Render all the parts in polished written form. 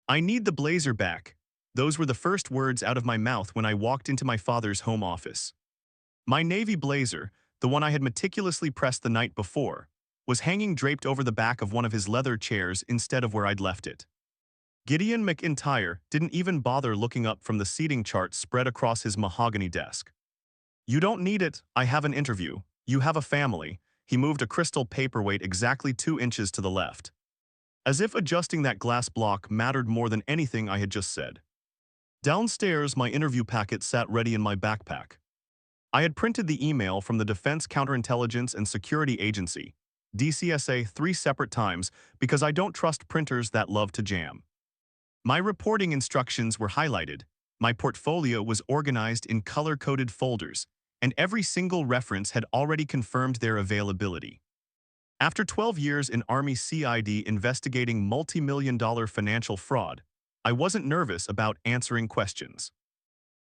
I need the blazer back. Those were the first words out of my mouth when I walked into my father's home office. My navy blazer, the one I had meticulously pressed the night before, was hanging draped over the back of one of his leather chairs instead of where I'd left it. Gideon McIntyre didn't even bother looking up from the seating chart spread across his mahogany desk. You don't need it, I have an interview. You have a family. He moved a crystal paperweight exactly 2 inches to the left. As if adjusting that glass block mattered more than anything I had just said. Downstairs, my interview packet sat ready in my backpack. I had printed the email from the Defense Counterintelligence and Security Agency, DCSA, 3 separate times because I don't trust printers that love to jam. My reporting instructions were highlighted, my portfolio was organized in color-coded folders, and every single reference had already confirmed their availability. After 12 years in Army CID investigating multi-million-dollar financial fraud, I wasn't nervous about answering questions.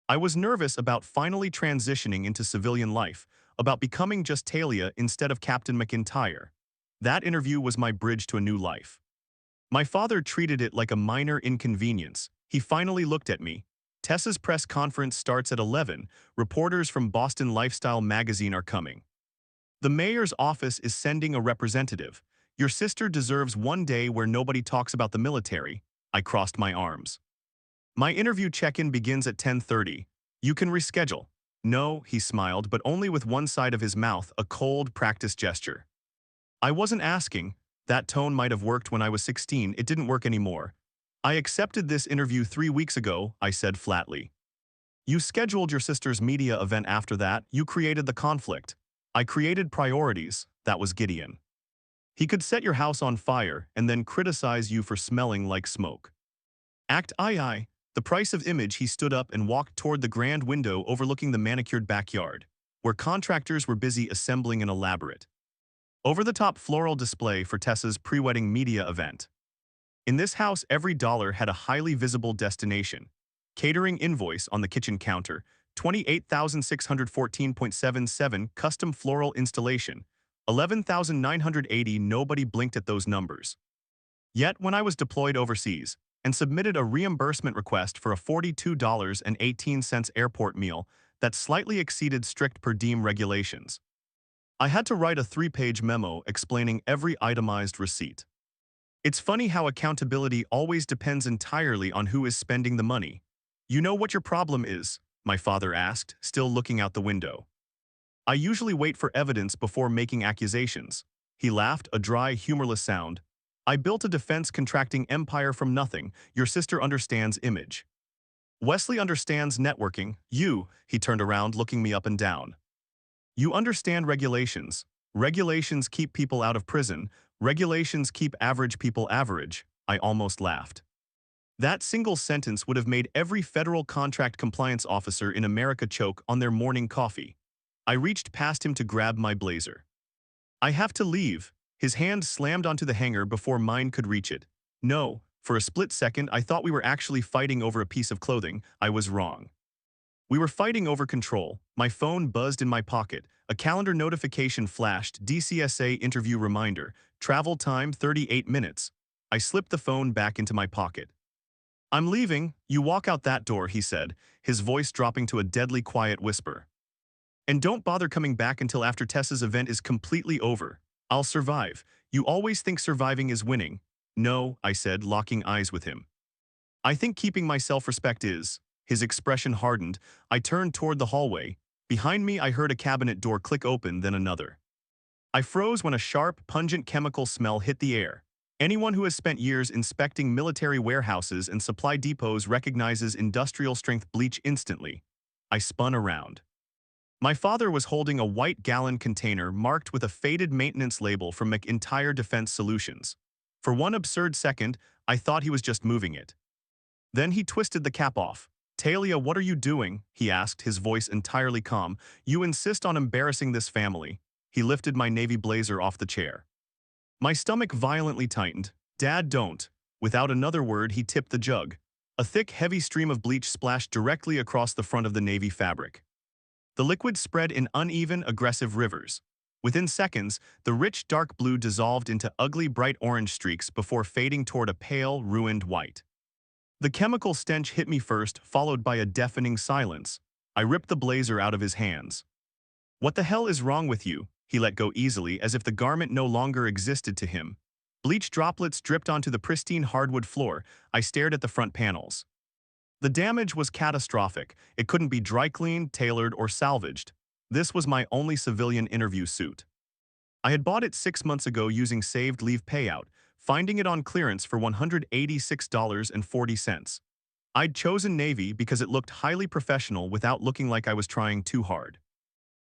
I was nervous about finally transitioning into civilian life, about becoming just Talia instead of Captain McIntyre. That interview was my bridge to a new life. My father treated it like a minor inconvenience. He finally looked at me. Tessa's press conference starts at 11. Reporters from Boston Lifestyle magazine are coming. The mayor's office is sending a representative. Your sister deserves one day where nobody talks about the military. I crossed my arms. My interview check-in begins at 10:30. You can reschedule. No, he smiled, but only with one side of his mouth, a cold practice gesture. I wasn't asking. That tone might have worked when I was 16, it didn't work anymore. I accepted this interview 3 weeks ago, I said flatly. You scheduled your sister's media event after that, you created the conflict. I created priorities, that was Gideon. He could set your house on fire and then criticize you for smelling like smoke. Act I. The price of image. He stood up and walked toward the grand window overlooking the manicured backyard, where contractors were busy assembling an elaborate, over-the-top floral display for Tessa's pre-wedding media event. In this house, every dollar had a highly visible destination. Catering invoice on the kitchen counter, 28,614.77, custom floral installation, 11,980. Nobody blinked at those numbers. Yet, when I was deployed overseas and submitted a reimbursement request for a $42.18 airport meal that slightly exceeded strict per diem regulations, I had to write a 3-page memo explaining every itemized receipt. It's funny how accountability always depends entirely on who is spending the money. You know what your problem is? My father asked, still looking out the window. I usually wait for evidence before making accusations. He laughed, a dry, humorless sound. I built a defense contracting empire from nothing. Your sister understands image. Wesley understands networking. He turned around, looking me up and down. You understand regulations. Regulations keep people out of prison. Regulations keep average people average. I almost laughed. That single sentence would have made every federal contract compliance officer in America choke on their morning coffee. I reached past him to grab my blazer. I have to leave. His hand slammed onto the hanger before mine could reach it. No, for a split second I thought we were actually fighting over a piece of clothing. I was wrong. We were fighting over control. My phone buzzed in my pocket. A calendar notification flashed. DCSA interview reminder. Travel time 38 minutes. I slipped the phone back into my pocket. I'm leaving. You walk out that door, he said, his voice dropping to a deadly quiet whisper. And don't bother coming back until after Tessa's event is completely over. I'll survive. You always think surviving is winning. No, I said, locking eyes with him. I think keeping my self-respect is. His expression hardened. I turned toward the hallway. Behind me, I heard a cabinet door click open, then another. I froze when a sharp, pungent chemical smell hit the air. Anyone who has spent years inspecting military warehouses and supply depots recognizes industrial-strength bleach instantly. I spun around. My father was holding a white gallon container marked with a faded maintenance label from McIntyre Defense Solutions. For one absurd second, I thought he was just moving it. Then he twisted the cap off. Talia, what are you doing? He asked, his voice entirely calm. You insist on embarrassing this family. He lifted my navy blazer off the chair. My stomach violently tightened. Dad, don't. Without another word, he tipped the jug. A thick, heavy stream of bleach splashed directly across the front of the navy fabric. The liquid spread in uneven, aggressive rivers. Within seconds, the rich dark blue dissolved into ugly bright orange streaks before fading toward a pale, ruined white. The chemical stench hit me first, followed by a deafening silence. I ripped the blazer out of his hands. "What the hell is wrong with you?" He let go easily, as if the garment no longer existed to him. Bleach droplets dripped onto the pristine hardwood floor. I stared at the front panels. The damage was catastrophic. It couldn't be dry cleaned, tailored, or salvaged. This was my only civilian interview suit. I had bought it 6 months ago using saved leave payout, finding it on clearance for $186.40. I'd chosen navy because it looked highly professional without looking like I was trying too hard.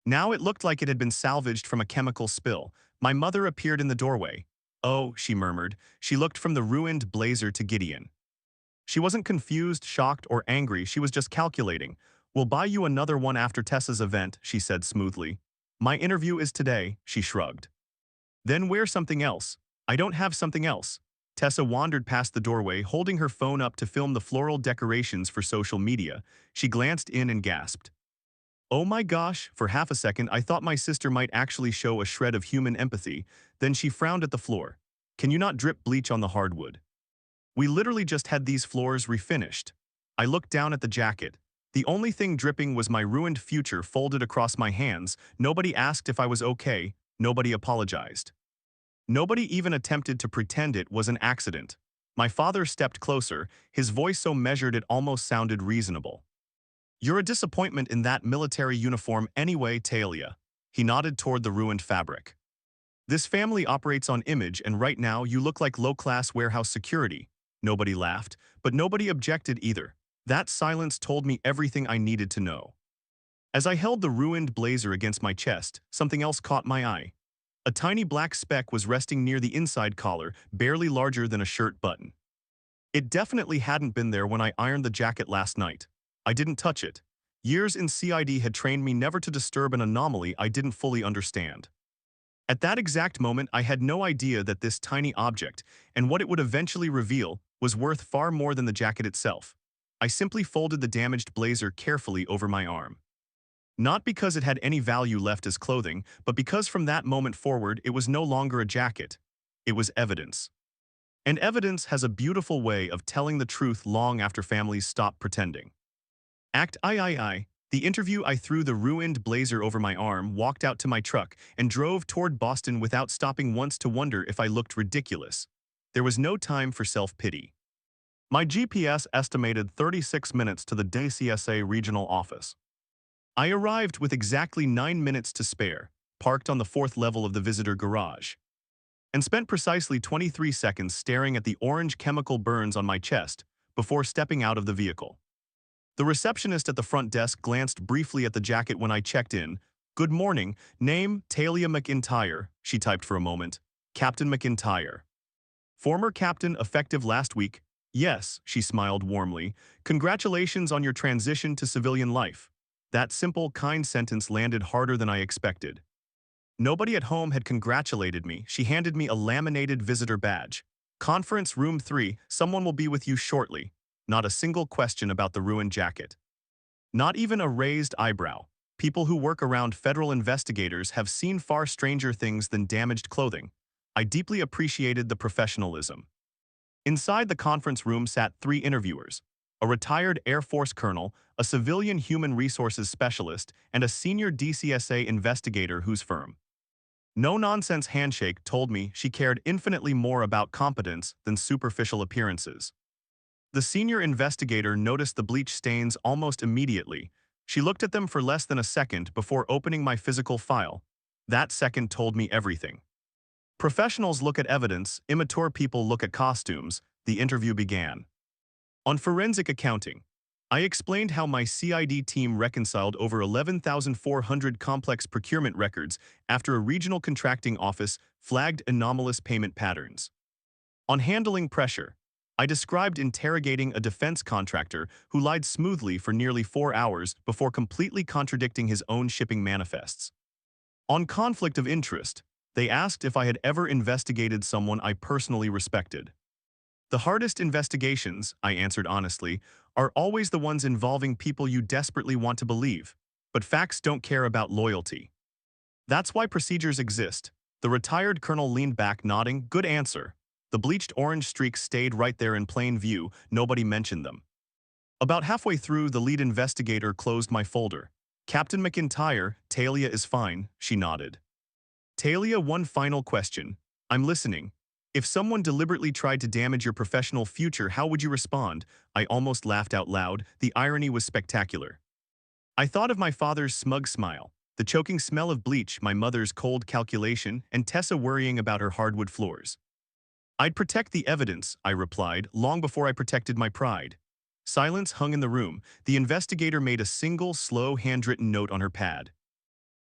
Now it looked like it had been salvaged from a chemical spill. My mother appeared in the doorway. "Oh," she murmured. She looked from the ruined blazer to Gideon. She wasn't confused, shocked, or angry. She was just calculating. "We'll buy you another one after Tessa's event," she said smoothly. "My interview is today," she shrugged. "Then wear something else." "I don't have something else." Tessa wandered past the doorway, holding her phone up to film the floral decorations for social media. She glanced in and gasped. "Oh my gosh," for half a second I thought my sister might actually show a shred of human empathy. Then she frowned at the floor. "Can you not drip bleach on the hardwood? We literally just had these floors refinished." I looked down at the jacket. The only thing dripping was my ruined future folded across my hands. Nobody asked if I was okay. Nobody apologized. Nobody even attempted to pretend it was an accident. My father stepped closer, his voice so measured it almost sounded reasonable. "You're a disappointment in that military uniform anyway, Talia." He nodded toward the ruined fabric. "This family operates on image, and right now you look like low-class warehouse security." Nobody laughed, but nobody objected either. That silence told me everything I needed to know. As I held the ruined blazer against my chest, something else caught my eye. A tiny black speck was resting near the inside collar, barely larger than a shirt button. It definitely hadn't been there when I ironed the jacket last night. I didn't touch it. Years in CID had trained me never to disturb an anomaly I didn't fully understand. At that exact moment, I had no idea that this tiny object, and what it would eventually reveal, was worth far more than the jacket itself. I simply folded the damaged blazer carefully over my arm. Not because it had any value left as clothing, but because from that moment forward it was no longer a jacket. It was evidence. And evidence has a beautiful way of telling the truth long after families stop pretending. Act I. The interview. I threw the ruined blazer over my arm, walked out to my truck, and drove toward Boston without stopping once to wonder if I looked ridiculous. There was no time for self-pity. My GPS estimated 36 minutes to the DCSA regional office. I arrived with exactly 9 minutes to spare, parked on the 4th level of the visitor garage, and spent precisely 23 seconds staring at the orange chemical burns on my chest before stepping out of the vehicle. The receptionist at the front desk glanced briefly at the jacket when I checked in. "Good morning. Name, Talia McIntyre," she typed for a moment. "Captain McIntyre. Former captain effective last week." "Yes," she smiled warmly. "Congratulations on your transition to civilian life." That simple, kind sentence landed harder than I expected. Nobody at home had congratulated me. She handed me a laminated visitor badge. "Conference room 3, someone will be with you shortly." Not a single question about the ruined jacket. Not even a raised eyebrow. People who work around federal investigators have seen far stranger things than damaged clothing. I deeply appreciated the professionalism. Inside the conference room sat 3 interviewers: a retired Air Force colonel, a civilian human resources specialist, and a senior DCSA investigator whose firm. No-nonsense handshake told me she cared infinitely more about competence than superficial appearances. The senior investigator noticed the bleach stains almost immediately. She looked at them for less than a second before opening my physical file. That second told me everything. Professionals look at evidence, immature people look at costumes. The interview began. On forensic accounting, I explained how my CID team reconciled over 11,400 complex procurement records after a regional contracting office flagged anomalous payment patterns. On handling pressure, I described interrogating a defense contractor who lied smoothly for nearly 4 hours before completely contradicting his own shipping manifests. On conflict of interest, they asked if I had ever investigated someone I personally respected. "The hardest investigations," I answered honestly, "are always the ones involving people you desperately want to believe. But facts don't care about loyalty. That's why procedures exist." The retired colonel leaned back, nodding. "Good answer." The bleached orange streaks stayed right there in plain view, nobody mentioned them. About halfway through, the lead investigator closed my folder. Captain McIntyre, Talia is fine, she nodded. Talia, one final question. I'm listening. If someone deliberately tried to damage your professional future, how would you respond? I almost laughed out loud. The irony was spectacular. I thought of my father's smug smile, the choking smell of bleach, my mother's cold calculation, and Tessa worrying about her hardwood floors. I'd protect the evidence, I replied, long before I protected my pride. Silence hung in the room. The investigator made a single, slow, handwritten note on her pad.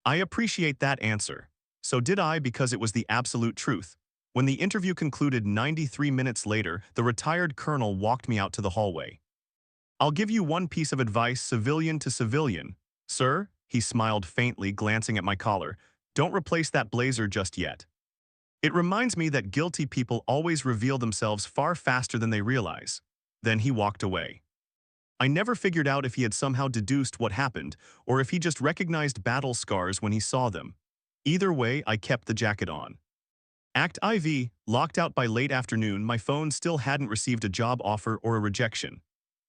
I appreciate that answer. So did I, because it was the absolute truth. When the interview concluded 93 minutes later, the retired colonel walked me out to the hallway. I'll give you one piece of advice, civilian to civilian. Sir, he smiled faintly, glancing at my collar, don't replace that blazer just yet. It reminds me that guilty people always reveal themselves far faster than they realize. Then he walked away. I never figured out if he had somehow deduced what happened, or if he just recognized battle scars when he saw them. Either way, I kept the jacket on. Act IV, locked out by late afternoon, my phone still hadn't received a job offer or a rejection.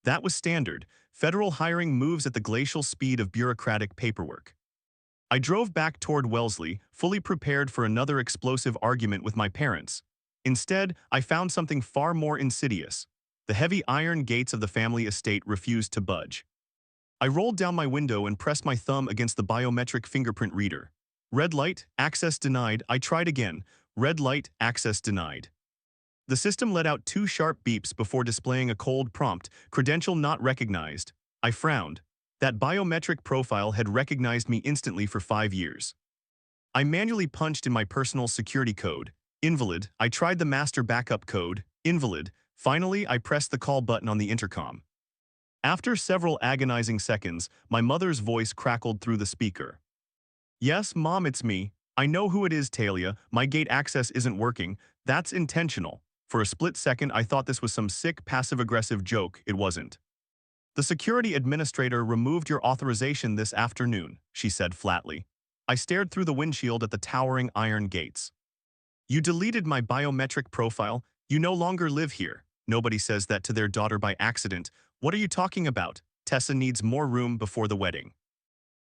That was standard. Federal hiring moves at the glacial speed of bureaucratic paperwork. I drove back toward Wellesley, fully prepared for another explosive argument with my parents. Instead, I found something far more insidious. The heavy iron gates of the family estate refused to budge. I rolled down my window and pressed my thumb against the biometric fingerprint reader. Red light, access denied. I tried again. Red light, access denied. The system let out two sharp beeps before displaying a cold prompt, credential not recognized. I frowned. That biometric profile had recognized me instantly for 5 years. I manually punched in my personal security code. Invalid. I tried the master backup code. Invalid. Finally, I pressed the call button on the intercom. After several agonizing seconds, my mother's voice crackled through the speaker. Yes, Mom, it's me. I know who it is, Talia. My gate access isn't working. That's intentional. For a split second, I thought this was some sick, passive-aggressive joke. It wasn't. The security administrator removed your authorization this afternoon, she said flatly. I stared through the windshield at the towering iron gates. You deleted my biometric profile. You no longer live here. Nobody says that to their daughter by accident. What are you talking about? Tessa needs more room before the wedding.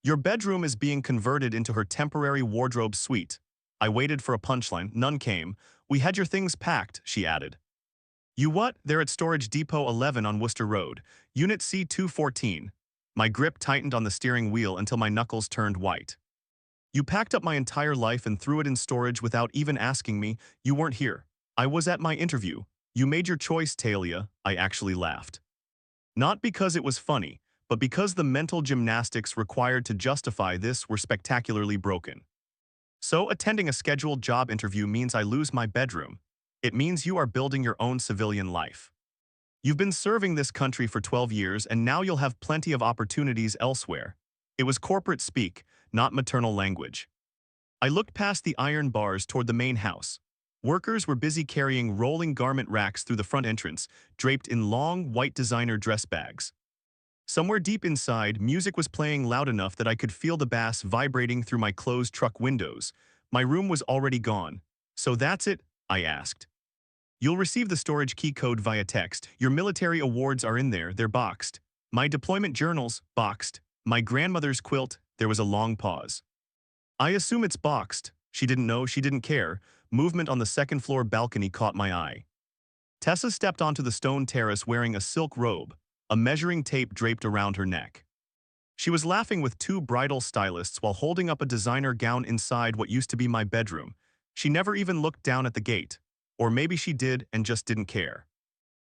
Your bedroom is being converted into her temporary wardrobe suite. I waited for a punchline. None came. We had your things packed, she added. You what? They're at Storage Depot 11 on Worcester Road, Unit C214. My grip tightened on the steering wheel until my knuckles turned white. You packed up my entire life and threw it in storage without even asking me. You weren't here. I was at my interview. You made your choice, Talia. I actually laughed. Not because it was funny, but because the mental gymnastics required to justify this were spectacularly broken. So attending a scheduled job interview means I lose my bedroom. It means you are building your own civilian life. You've been serving this country for 12 years and now you'll have plenty of opportunities elsewhere. It was corporate speak, not maternal language. I looked past the iron bars toward the main house. Workers were busy carrying rolling garment racks through the front entrance, draped in long, white designer dress bags. Somewhere deep inside, music was playing loud enough that I could feel the bass vibrating through my closed truck windows. My room was already gone. So that's it? I asked. You'll receive the storage key code via text. Your military awards are in there, they're boxed. My deployment journals, boxed. My grandmother's quilt, there was a long pause. I assume it's boxed. She didn't know, she didn't care. Movement on the second-floor balcony caught my eye. Tessa stepped onto the stone terrace wearing a silk robe, a measuring tape draped around her neck. She was laughing with two bridal stylists while holding up a designer gown inside what used to be my bedroom. She never even looked down at the gate. Or maybe she did and just didn't care.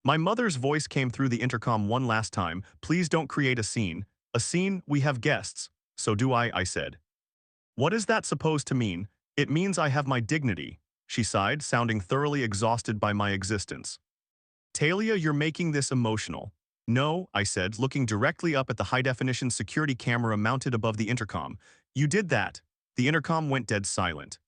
My mother's voice came through the intercom one last time. Please don't create a scene. A scene? We have guests. So do I said. What is that supposed to mean? It means I have my dignity, she sighed, sounding thoroughly exhausted by my existence. Talia, you're making this emotional. No, I said, looking directly up at the high-definition security camera mounted above the intercom. You did that. The intercom went dead silent.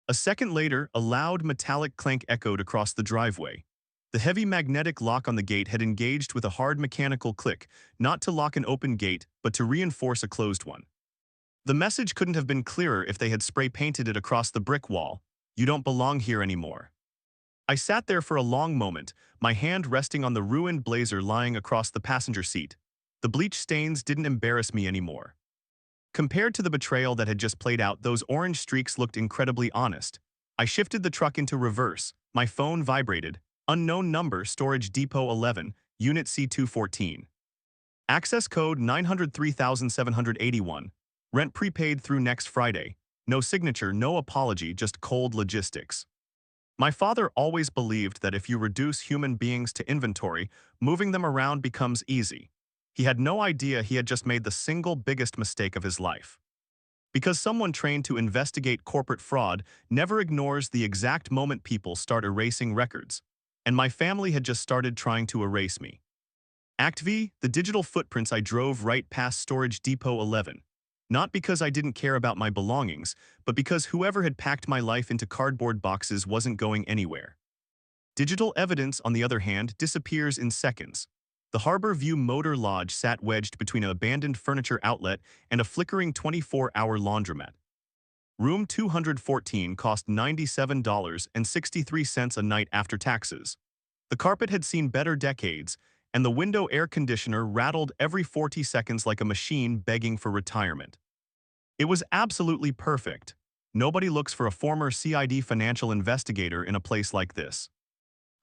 A second later, a loud metallic clank echoed across the driveway. The heavy magnetic lock on the gate had engaged with a hard mechanical click, not to lock an open gate, but to reinforce a closed one. The message couldn't have been clearer if they had spray-painted it across the brick wall. You don't belong here anymore. I sat there for a long moment, my hand resting on the ruined blazer lying across the passenger seat. The bleach stains didn't embarrass me anymore. Compared to the betrayal that had just played out, those orange streaks looked incredibly honest. I shifted the truck into reverse. My phone vibrated. Unknown number, Storage Depot 11, Unit C214. Access code 903,781. Rent prepaid through next Friday. No signature, no apology, just cold logistics. My father always believed that if you reduce human beings to inventory, moving them around becomes easy. He had no idea he had just made the single biggest mistake of his life. Because someone trained to investigate corporate fraud never ignores the exact moment people start erasing records. And my family had just started trying to erase me. Act V, the digital footprints. I drove right past Storage Depot 11. Not because I didn't care about my belongings, but because whoever had packed my life into cardboard boxes wasn't going anywhere. Digital evidence, on the other hand, disappears in seconds. The Harbor View Motor Lodge sat wedged between an abandoned furniture outlet and a flickering 24-hour laundromat. Room 214 cost $97.63 a night after taxes. The carpet had seen better decades, and the window air conditioner rattled every 40 seconds like a machine begging for retirement. It was absolutely perfect. Nobody looks for a former CID financial investigator in a place like this.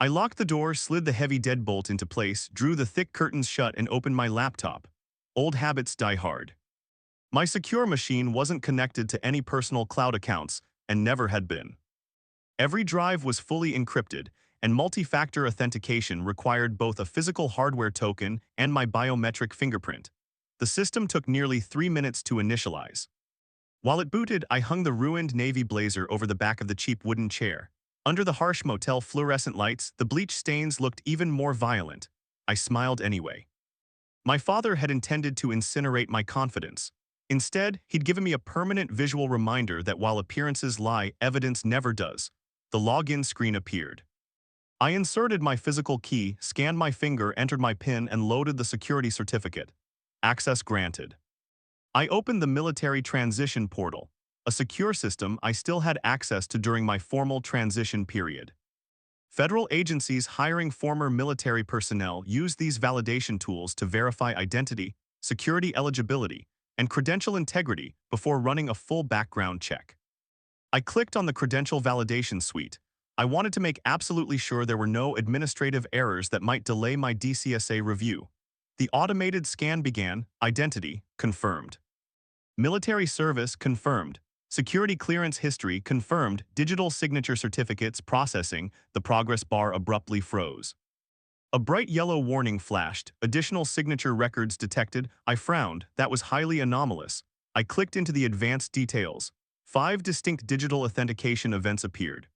I locked the door, slid the heavy deadbolt into place, drew the thick curtains shut, and opened my laptop. Old habits die hard. My secure machine wasn't connected to any personal cloud accounts, and never had been. Every drive was fully encrypted, and multi-factor authentication required both a physical hardware token and my biometric fingerprint. The system took nearly 3 minutes to initialize. While it booted, I hung the ruined navy blazer over the back of the cheap wooden chair. Under the harsh motel fluorescent lights, the bleach stains looked even more violent. I smiled anyway. My father had intended to incinerate my confidence. Instead, he'd given me a permanent visual reminder that while appearances lie, evidence never does. The login screen appeared. I inserted my physical key, scanned my finger, entered my PIN, and loaded the security certificate. Access granted. I opened the military transition portal, a secure system I still had access to during my formal transition period. Federal agencies hiring former military personnel use these validation tools to verify identity, security eligibility, and credential integrity before running a full background check. I clicked on the credential validation suite. I wanted to make absolutely sure there were no administrative errors that might delay my DCSA review. The automated scan began. Identity, confirmed. Military service, confirmed. Security clearance history, confirmed. Digital signature certificates, processing. The progress bar abruptly froze. A bright yellow warning flashed. Additional signature records detected. I frowned. That was highly anomalous. I clicked into the advanced details. 5 distinct digital authentication events appeared.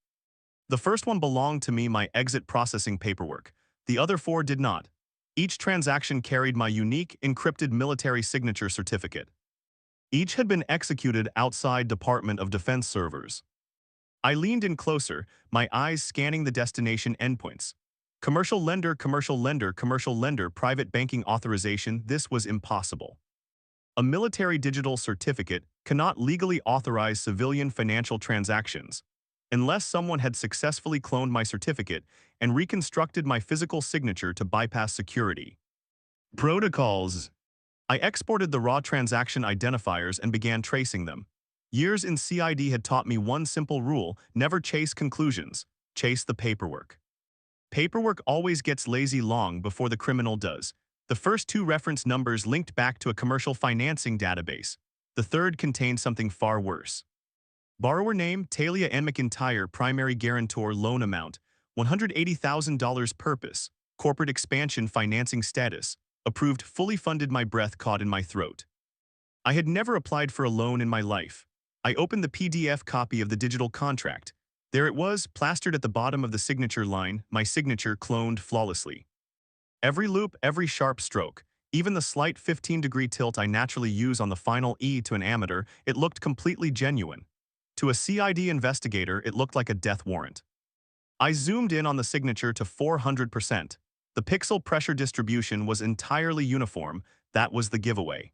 The first one belonged to me, my exit processing paperwork. The other 4 did not. Each transaction carried my unique, encrypted military signature certificate. Each had been executed outside Department of Defense servers. I leaned in closer, my eyes scanning the destination endpoints. Commercial lender, commercial lender, commercial lender, private banking authorization. This was impossible. A military digital certificate cannot legally authorize civilian financial transactions unless someone had successfully cloned my certificate and reconstructed my physical signature to bypass security protocols. I exported the raw transaction identifiers and began tracing them. Years in CID had taught me one simple rule: never chase conclusions, chase the paperwork. Paperwork always gets lazy long before the criminal does. The first 2 reference numbers linked back to a commercial financing database. The third contained something far worse. Borrower name, Talia N. McIntyre. Primary guarantor, loan amount, $180,000. Purpose, corporate expansion. Financing status, approved. Fully funded. My breath caught in my throat. I had never applied for a loan in my life. I opened the PDF copy of the digital contract. There it was, plastered at the bottom of the signature line, my signature cloned flawlessly. Every loop, every sharp stroke, even the slight 15-degree tilt I naturally use on the final E to an amateur, it looked completely genuine. To a CID investigator, it looked like a death warrant. I zoomed in on the signature to 400%. The pixel pressure distribution was entirely uniform. That was the giveaway.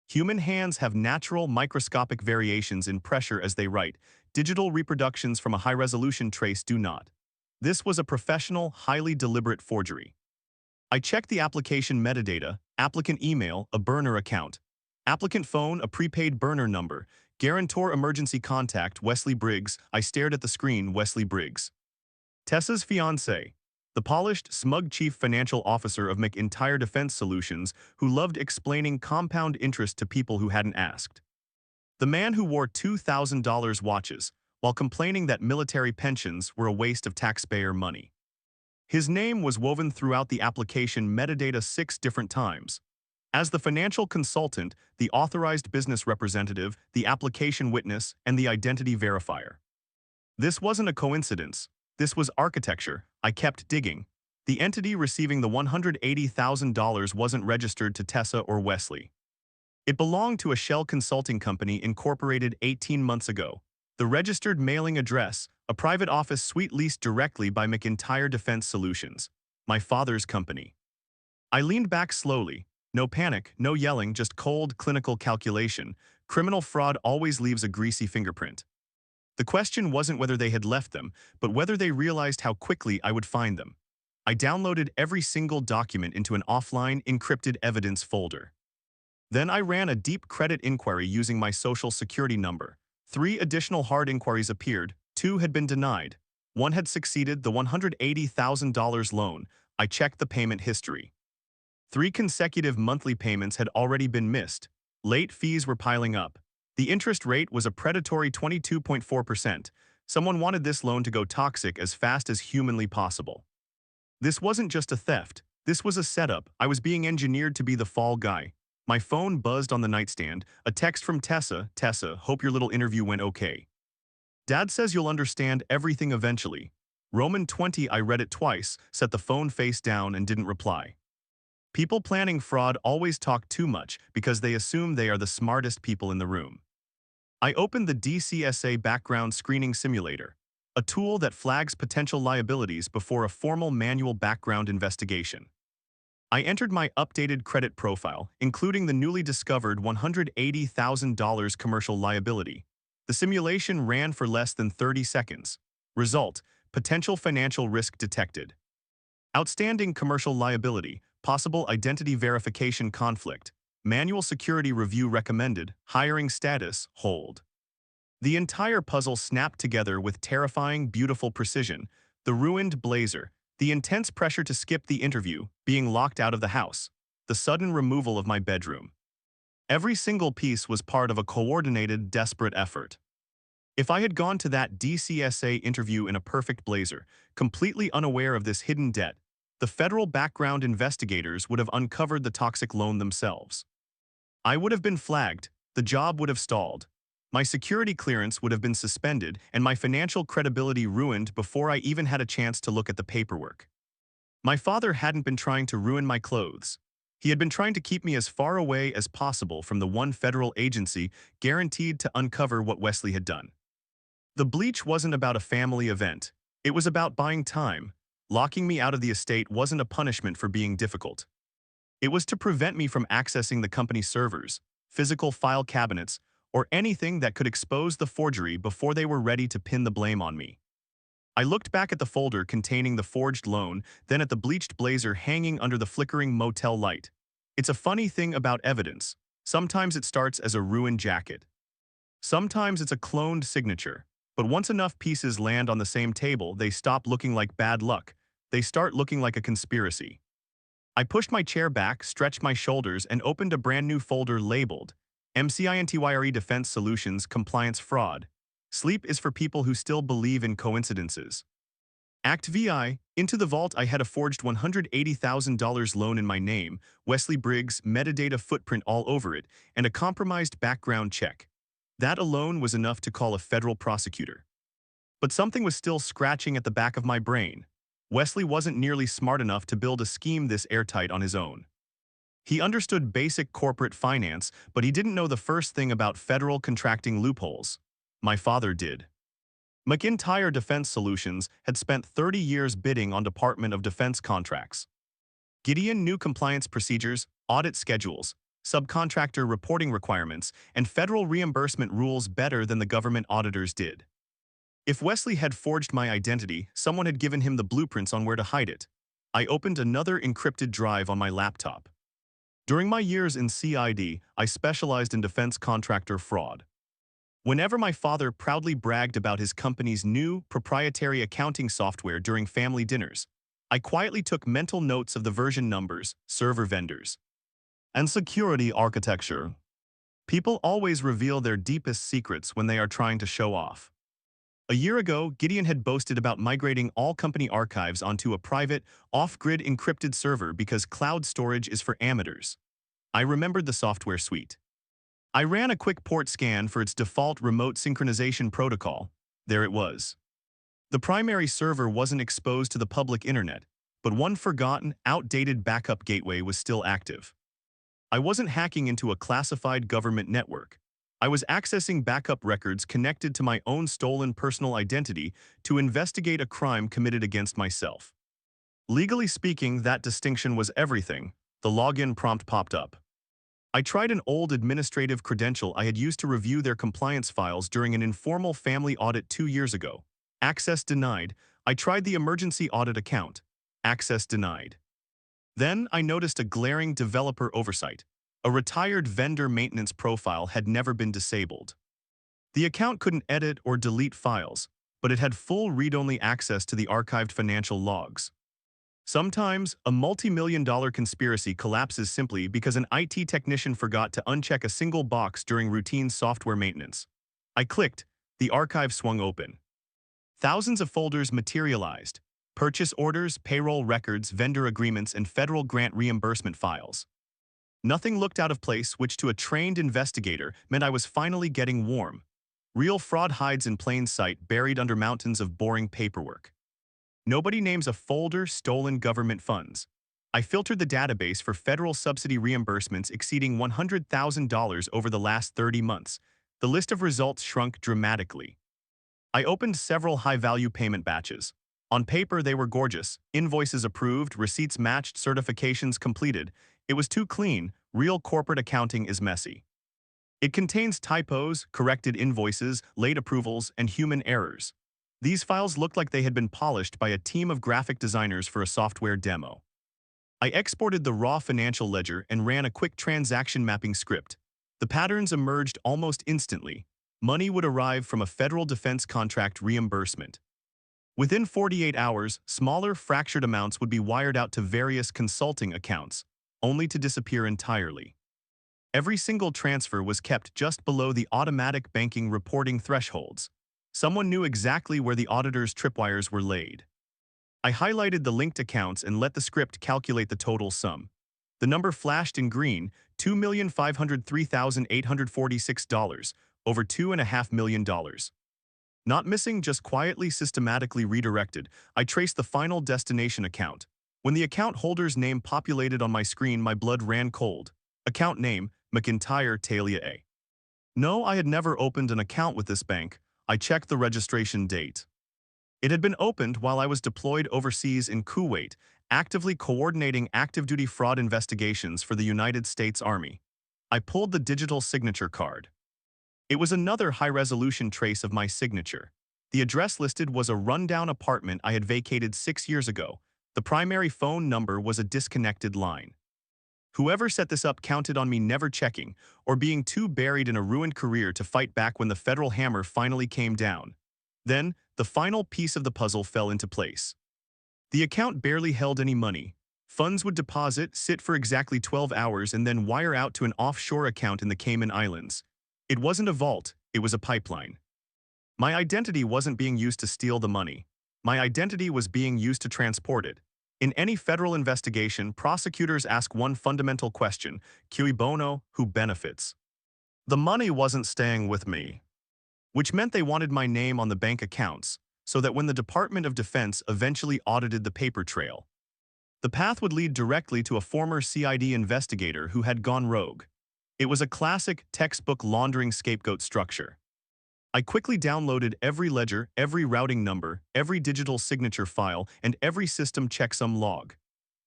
Human hands have natural microscopic variations in pressure as they write. Digital reproductions from a high-resolution trace do not. This was a professional, highly deliberate forgery. I checked the application metadata, applicant email, a burner account, applicant phone, a prepaid burner number, guarantor emergency contact, Wesley Briggs. I stared at the screen, Wesley Briggs. Tessa's fiancé, the polished, smug chief financial officer of McIntyre Defense Solutions who loved explaining compound interest to people who hadn't asked. The man who wore $2,000 watches while complaining that military pensions were a waste of taxpayer money. His name was woven throughout the application metadata 6 different times. As the financial consultant, the authorized business representative, the application witness, and the identity verifier. This wasn't a coincidence. This was architecture. I kept digging. The entity receiving the $180,000 wasn't registered to Tessa or Wesley. It belonged to a shell consulting company incorporated 18 months ago. The registered mailing address, a private office suite leased directly by McIntyre Defense Solutions, my father's company. I leaned back slowly. No panic, no yelling, just cold, clinical calculation. Criminal fraud always leaves a greasy fingerprint. The question wasn't whether they had left them, but whether they realized how quickly I would find them. I downloaded every single document into an offline, encrypted evidence folder. Then I ran a deep credit inquiry using my social security number. 3 additional hard inquiries appeared, 2 had been denied. 1 had succeeded, the $180,000 loan. I checked the payment history. 3 consecutive monthly payments had already been missed. Late fees were piling up. The interest rate was a predatory 22.4%. Someone wanted this loan to go toxic as fast as humanly possible. This wasn't just a theft. This was a setup. I was being engineered to be the fall guy. My phone buzzed on the nightstand, a text from Tessa. Tessa, hope your little interview went okay. Dad says you'll understand everything eventually. Roman 20, I read it twice, set the phone face down and didn't reply. People planning fraud always talk too much because they assume they are the smartest people in the room. I opened the DCSA background screening simulator, a tool that flags potential liabilities before a formal manual background investigation. I entered my updated credit profile, including the newly discovered $180,000 commercial liability. The simulation ran for less than 30 seconds. Result: potential financial risk detected. Outstanding commercial liability, possible identity verification conflict, manual security review recommended, hiring status, hold. The entire puzzle snapped together with terrifying, beautiful precision. The ruined blazer, the intense pressure to skip the interview, being locked out of the house, the sudden removal of my bedroom. Every single piece was part of a coordinated, desperate effort. If I had gone to that DCSA interview in a perfect blazer, completely unaware of this hidden debt, the federal background investigators would have uncovered the toxic loan themselves. I would have been flagged, the job would have stalled. My security clearance would have been suspended and my financial credibility ruined before I even had a chance to look at the paperwork. My father hadn't been trying to ruin my clothes. He had been trying to keep me as far away as possible from the one federal agency guaranteed to uncover what Wesley had done. The bleach wasn't about a family event. It was about buying time. Locking me out of the estate wasn't a punishment for being difficult. It was to prevent me from accessing the company's servers, physical file cabinets, or anything that could expose the forgery before they were ready to pin the blame on me. I looked back at the folder containing the forged loan, then at the bleached blazer hanging under the flickering motel light. It's a funny thing about evidence. Sometimes it starts as a ruined jacket. Sometimes it's a cloned signature. But once enough pieces land on the same table, they stop looking like bad luck. They start looking like a conspiracy. I pushed my chair back, stretched my shoulders, and opened a brand new folder labeled MCINTYRE Defense Solutions Compliance Fraud. Sleep is for people who still believe in coincidences. Act VI. Into the vault I had a forged $180,000 loan in my name, Wesley Briggs, metadata footprint all over it, and a compromised background check. That alone was enough to call a federal prosecutor. But something was still scratching at the back of my brain. Wesley wasn't nearly smart enough to build a scheme this airtight on his own. He understood basic corporate finance, but he didn't know the first thing about federal contracting loopholes. My father did. McIntyre Defense Solutions had spent 30 years bidding on Department of Defense contracts. Gideon knew compliance procedures, audit schedules, subcontractor reporting requirements, and federal reimbursement rules better than the government auditors did. If Wesley had forged my identity, someone had given him the blueprints on where to hide it. I opened another encrypted drive on my laptop. During my years in CID, I specialized in defense contractor fraud. Whenever my father proudly bragged about his company's new, proprietary accounting software during family dinners, I quietly took mental notes of the version numbers, server vendors, and security architecture. People always reveal their deepest secrets when they are trying to show off. A year ago, Gideon had boasted about migrating all company archives onto a private, off-grid encrypted server because cloud storage is for amateurs. I remembered the software suite. I ran a quick port scan for its default remote synchronization protocol. There it was. The primary server wasn't exposed to the public internet, but one forgotten, outdated backup gateway was still active. I wasn't hacking into a classified government network. I was accessing backup records connected to my own stolen personal identity to investigate a crime committed against myself. Legally speaking, that distinction was everything. The login prompt popped up. I tried an old administrative credential I had used to review their compliance files during an informal family audit 2 years ago. Access denied. I tried the emergency audit account. Access denied. Then I noticed a glaring developer oversight. A retired vendor maintenance profile had never been disabled. The account couldn't edit or delete files, but it had full read-only access to the archived financial logs. Sometimes, a multi-million-dollar conspiracy collapses simply because an IT technician forgot to uncheck a single box during routine software maintenance. I clicked, the archive swung open. Thousands of folders materialized: purchase orders, payroll records, vendor agreements, and federal grant reimbursement files. Nothing looked out of place, which to a trained investigator meant I was finally getting warm. Real fraud hides in plain sight, buried under mountains of boring paperwork. Nobody names a folder stolen government funds. I filtered the database for federal subsidy reimbursements exceeding $100,000 over the last 30 months. The list of results shrunk dramatically. I opened several high-value payment batches. On paper, they were gorgeous. Invoices approved, receipts matched, certifications completed. It was too clean. Real corporate accounting is messy. It contains typos, corrected invoices, late approvals, and human errors. These files looked like they had been polished by a team of graphic designers for a software demo. I exported the raw financial ledger and ran a quick transaction mapping script. The patterns emerged almost instantly. Money would arrive from a federal defense contract reimbursement. Within 48 hours, smaller, fractured amounts would be wired out to various consulting accounts, only to disappear entirely. Every single transfer was kept just below the automatic banking reporting thresholds. Someone knew exactly where the auditor's tripwires were laid. I highlighted the linked accounts and let the script calculate the total sum. The number flashed in green: $2,503,846, over $2.5 million. Not missing, just quietly, systematically redirected. I traced the final destination account. When the account holder's name populated on my screen, my blood ran cold. Account name: McIntyre Talia A. No, I had never opened an account with this bank. I checked the registration date. It had been opened while I was deployed overseas in Kuwait, actively coordinating active-duty fraud investigations for the United States Army. I pulled the digital signature card. It was another high-resolution trace of my signature. The address listed was a rundown apartment I had vacated 6 years ago. The primary phone number was a disconnected line. Whoever set this up counted on me never checking, or being too buried in a ruined career to fight back when the federal hammer finally came down. Then, the final piece of the puzzle fell into place. The account barely held any money. Funds would deposit, sit for exactly 12 hours, and then wire out to an offshore account in the Cayman Islands. It wasn't a vault, it was a pipeline. My identity wasn't being used to steal the money. My identity was being used to transport it. In any federal investigation, prosecutors ask one fundamental question: cui bono, who benefits? The money wasn't staying with me, which meant they wanted my name on the bank accounts, so that when the Department of Defense eventually audited the paper trail, the path would lead directly to a former CID investigator who had gone rogue. It was a classic, textbook laundering scapegoat structure. I quickly downloaded every ledger, every routing number, every digital signature file, and every system checksum log.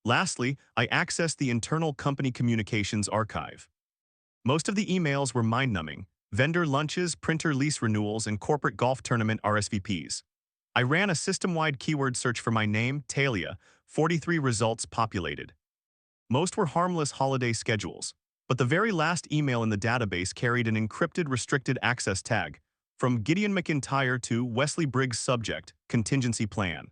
Lastly, I accessed the internal company communications archive. Most of the emails were mind-numbing. vendor lunches, printer lease renewals, and corporate golf tournament RSVPs. I ran a system-wide keyword search for my name, Talia, 43 results populated. Most were harmless holiday schedules, but the very last email in the database carried an encrypted restricted access tag, from Gideon McIntyre to Wesley Briggs subject, contingency plan.